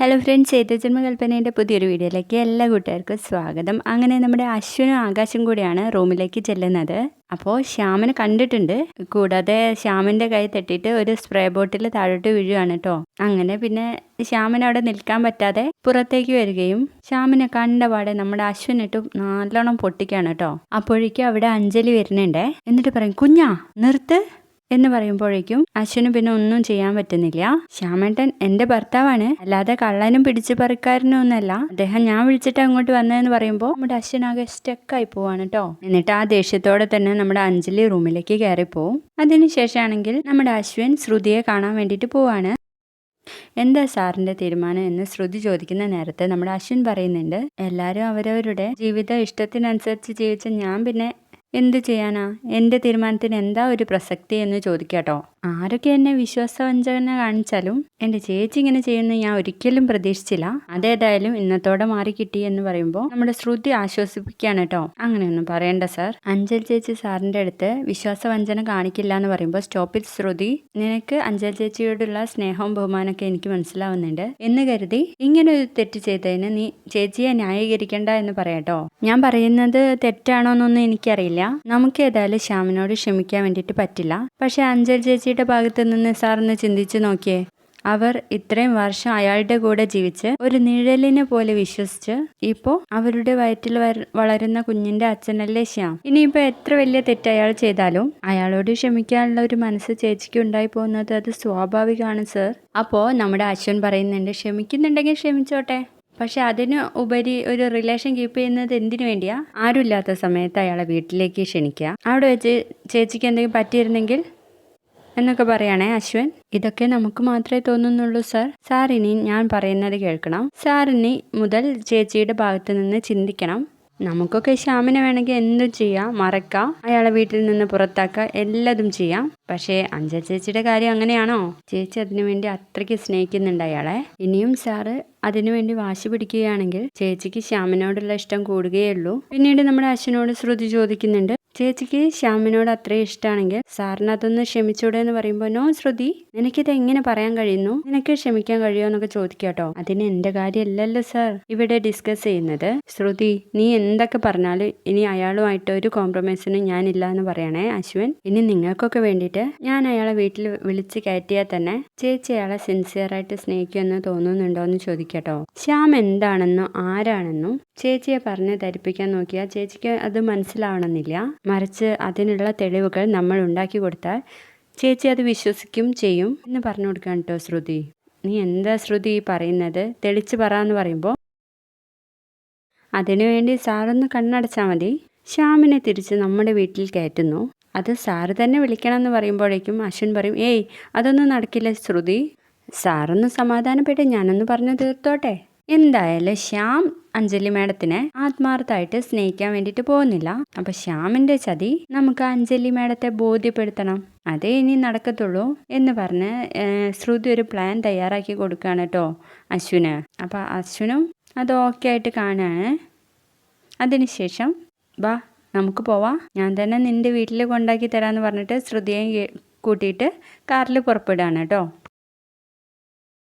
Hello friends, ഏതജന്മകൽപ്പനയുടെ പുതിയൊരു വീഡിയോയിലേക്ക് എല്ലാ കൂട്ടുകാർക്കും സ്വാഗതം. അങ്ങനെ നമ്മുടെ അശ്വിനും ആകാശും കൂടിയാണ് റൂമിലേക്ക് ചെല്ലുന്നത്. അപ്പോൾ ശ്യാമിനെ കണ്ടിട്ടുണ്ട്. കൂടാതെ ശ്യാമിൻ്റെ കൈ തട്ടിയിട്ട് ഒരു സ്പ്രേ ബോട്ടിൽ താഴോട്ട് വീഴുകയാണ് കേട്ടോ. അങ്ങനെ പിന്നെ ശ്യാമിന് അവിടെ നിൽക്കാൻ പറ്റാതെ പുറത്തേക്ക് വരികയും ശ്യാമിനെ കണ്ടപാടെ നമ്മുടെ അശ്വിനിട്ട് നല്ലോണം പൊട്ടിക്കാണ് കേട്ടോ. അപ്പോഴേക്കും അവിടെ അഞ്ജലി വരുന്നുണ്ടേ. എന്നിട്ട് പറയും, കുഞ്ഞാ നിർത്ത് എന്ന് പറയുമ്പോഴേക്കും അശ്വിന് പിന്നെ ഒന്നും ചെയ്യാൻ പറ്റുന്നില്ല. ശ്യാമേട്ടൻ എന്റെ ഭർത്താവാണ്, അല്ലാതെ കള്ളനും പിടിച്ചു പറിക്കാരനും ഒന്നല്ല. അദ്ദേഹം ഞാൻ വിളിച്ചിട്ട് അങ്ങോട്ട് വന്നതെന്ന് പറയുമ്പോൾ നമ്മുടെ അശ്വിനാകെ സ്റ്റക്കായി പോവാണ് കേട്ടോ. എന്നിട്ട് ആ ദേഷ്യത്തോടെ തന്നെ നമ്മുടെ അഞ്ജലി റൂമിലേക്ക് കയറിപ്പോവും. അതിനുശേഷമാണെങ്കിൽ നമ്മുടെ അശ്വിൻ ശ്രുതിയെ കാണാൻ വേണ്ടിയിട്ട് പോവാണ്. എന്താ സാറിന്റെ തീരുമാനം എന്ന് ശ്രുതി ചോദിക്കുന്ന നേരത്തെ നമ്മുടെ അശ്വിൻ പറയുന്നുണ്ട്, എല്ലാവരും അവരവരുടെ ജീവിത ഇഷ്ടത്തിനനുസരിച്ച് ജീവിച്ച ഞാൻ പിന്നെ എന്ത് ചെയ്യാനാ, എൻ്റെ തീരുമാനത്തിന് എന്താ ഒരു പ്രസക്തി എന്ന് ചോദിക്കാട്ടോ. ആരൊക്കെ എന്നെ വിശ്വാസവഞ്ചന കാണിച്ചാലും എൻ്റെ ചേച്ചി ഇങ്ങനെ ചെയ്യുന്ന ഞാൻ ഒരിക്കലും പ്രതീക്ഷിച്ചില്ല. അതേതായാലും ഇന്നത്തോടെ മാറി കിട്ടി എന്ന് പറയുമ്പോൾ നമ്മുടെ ശ്രുതി ആശ്വസിപ്പിക്കുകയാണ് കേട്ടോ. അങ്ങനെയൊന്നും പറയണ്ട സാർ, അഞ്ജൽ ചേച്ചി സാറിൻ്റെ അടുത്ത് വിശ്വാസവഞ്ചന കാണിക്കില്ല എന്ന് പറയുമ്പോൾ സ്റ്റോപ്പിൽ ശ്രുതി, നിനക്ക് അഞ്ജൽ ചേച്ചിയോടുള്ള സ്നേഹവും ബഹുമാനമൊക്കെ എനിക്ക് മനസ്സിലാവുന്നുണ്ട് എന്ന് കരുതി ഇങ്ങനെ ഒരു തെറ്റ് ചെയ്തതിന് നീ ചേച്ചിയെ ന്യായീകരിക്കണ്ട എന്ന് പറയാട്ടോ. ഞാൻ പറയുന്നത് തെറ്റാണോന്നൊന്നും എനിക്കറിയില്ല. നമുക്ക് ഏതായാലും ശ്യാമിനോട് ക്ഷമിക്കാൻ വേണ്ടിയിട്ട് പറ്റില്ല. പക്ഷെ അഞ്ജൽ ചേച്ചിയുടെ ഭാഗത്ത് നിന്ന് സാറിന് ചിന്തിച്ചു നോക്കിയേ. അവർ ഇത്രയും വർഷം അയാളുടെ കൂടെ ജീവിച്ച് ഒരു നിഴലിനെ പോലെ വിശ്വസിച്ച് ഇപ്പോൾ അവരുടെ വയറ്റിൽ വളരുന്ന കുഞ്ഞിന്റെ അച്ഛനല്ലേ ശ്യാം. ഇനിയിപ്പോൾ എത്ര വലിയ തെറ്റ് അയാൾ ചെയ്താലും അയാളോട് ക്ഷമിക്കാനുള്ള ഒരു മനസ്സ് ചേച്ചിക്ക് ഉണ്ടായി പോകുന്നത് അത് സ്വാഭാവികമാണ് സർ. അപ്പോൾ നമ്മുടെ അശ്വൻ പറയുന്നുണ്ട്, ക്ഷമിക്കുന്നുണ്ടെങ്കിൽ ക്ഷമിച്ചോട്ടെ, പക്ഷെ അതിന് ഉപരി ഒരു റിലേഷൻ കീപ്പ് ചെയ്യുന്നത് എന്തിനു വേണ്ടിയാ? ആരുമില്ലാത്ത സമയത്ത് അയാളെ വീട്ടിലേക്ക് ക്ഷണിക്കുക, അവിടെ വെച്ച് ചേച്ചിക്ക് എന്തെങ്കിലും പറ്റിയിരുന്നെങ്കിൽ എന്നൊക്കെ പറയണേ അശ്വൻ. ഇതൊക്കെ നമുക്ക് മാത്രമേ തോന്നുന്നുള്ളൂ സാർ. സാറിനി ഞാൻ പറയുന്നത് കേൾക്കണം. സാറിനി മുതൽ ചേച്ചിയുടെ ഭാഗത്ത് നിന്ന് ചിന്തിക്കണം. നമുക്കൊക്കെ ശ്യാമിനെ വേണമെങ്കിൽ എന്തും ചെയ്യാം, മറക്കാം, അയാളെ വീട്ടിൽ നിന്ന് പുറത്താക്കാം, എല്ലാതും ചെയ്യാം. പക്ഷേ അഞ്ജൽ ചേച്ചിയുടെ കാര്യം അങ്ങനെയാണോ? ചേച്ചി അതിനു വേണ്ടി അത്രയ്ക്ക് സ്നേഹിക്കുന്നുണ്ട് അയാളെ. ഇനിയും സാറ് അതിനുവേണ്ടി വാശി പിടിക്കുകയാണെങ്കിൽ ചേച്ചിക്ക് ശ്യാമിനോടുള്ള ഇഷ്ടം കൂടുകയുള്ളൂ. പിന്നീട് നമ്മുടെ അശ്വിനോട് ശ്രുതി ചോദിക്കുന്നുണ്ട്, ചേച്ചിക്ക് ശ്യാമിനോട് അത്രയും ഇഷ്ടമാണെങ്കിൽ സാറിന് അതൊന്ന് ക്ഷമിച്ചൂടെ എന്ന് പറയുമ്പോൾ, നോ ശ്രുതി, നിനക്കിത് എങ്ങനെ പറയാൻ കഴിയുന്നു, നിനക്ക് ക്ഷമിക്കാൻ കഴിയുമോ എന്നൊക്കെ ചോദിക്കാട്ടോ. അതിന് എന്റെ കാര്യമല്ലല്ലോ സാർ ഇവിടെ ഡിസ്കസ് ചെയ്യുന്നത്. ശ്രുതി, നീ എന്തൊക്കെ പറഞ്ഞാലും ഇനി അയാളുമായിട്ട് ഒരു കോംപ്രമൈസിനും ഞാനില്ല എന്ന് പറയണേ അശ്വിൻ. ഇനി നിങ്ങൾക്കൊക്കെ വേണ്ടിയിട്ട് ഞാൻ അയാളെ വീട്ടിൽ വിളിച്ച് കയറ്റിയാൽ തന്നെ ചേച്ചി അയാളെ സിൻസിയറായിട്ട് സ്നേഹിക്കുമെന്ന് തോന്നുന്നുണ്ടോ എന്ന് ചോദിക്കട്ടോ. ശ്യാം എന്താണെന്നോ ആരാണെന്നോ ചേച്ചിയെ പറഞ്ഞ് ധരിപ്പിക്കാൻ നോക്കിയാൽ ചേച്ചിക്ക് അത് മനസ്സിലാവണമെന്നില്ല. മറിച്ച് അതിനുള്ള തെളിവുകൾ നമ്മൾ ഉണ്ടാക്കി കൊടുത്താൽ ചേച്ചി അത് വിശ്വസിക്കും ചെയ്യും എന്ന് പറഞ്ഞു കൊടുക്കാൻ കേട്ടോ ശ്രുതി. നീ എന്താ ശ്രുതി പറയുന്നത്, തെളിച്ച് പറ എന്ന് പറയുമ്പോൾ, അതിനുവേണ്ടി സാറൊന്ന് കണ്ണടച്ചാൽ മതി. ശ്യാമിനെ തിരിച്ച് നമ്മുടെ വീട്ടിൽ കയറ്റുന്നു, അത് സാറ് തന്നെ വിളിക്കണം എന്ന് പറയുമ്പോഴേക്കും അശ്വിൻ പറയും, ഏയ് അതൊന്നും നടക്കില്ല ശ്രുതി, സാറൊന്ന് സമാധാനപ്പെട്ട് ഞാനൊന്ന് പറഞ്ഞു തീർത്തോട്ടെ. എന്തായാലും ശ്യാം അഞ്ജലി മേഡത്തിനെ ആത്മാർത്ഥമായിട്ട് സ്നേഹിക്കാൻ വേണ്ടിയിട്ട് പോകുന്നില്ല. അപ്പൊ ശ്യാമിന്റെ ചതി നമുക്ക് അഞ്ജലി മേഡത്തെ ബോധ്യപ്പെടുത്തണം, അതേ ഇനി നടക്കത്തുള്ളൂ എന്ന് പറഞ്ഞ് ശ്രുതി ഒരു പ്ലാൻ തയ്യാറാക്കി കൊടുക്കുകയാണ് കേട്ടോ അശ്വിന്. അപ്പൊ അശ്വിനും അത് ഓക്കെ ആയിട്ട് കാണാണ്. അതിനുശേഷം ബാ നമുക്ക് പോവാം, ഞാൻ തന്നെ നിന്റെ വീട്ടിൽ കൊണ്ടാക്കി തരാമെന്ന് പറഞ്ഞിട്ട് ശ്രുതിയെ കൂട്ടിയിട്ട് കാറിൽ പുറപ്പെടുകയാണ് കേട്ടോ.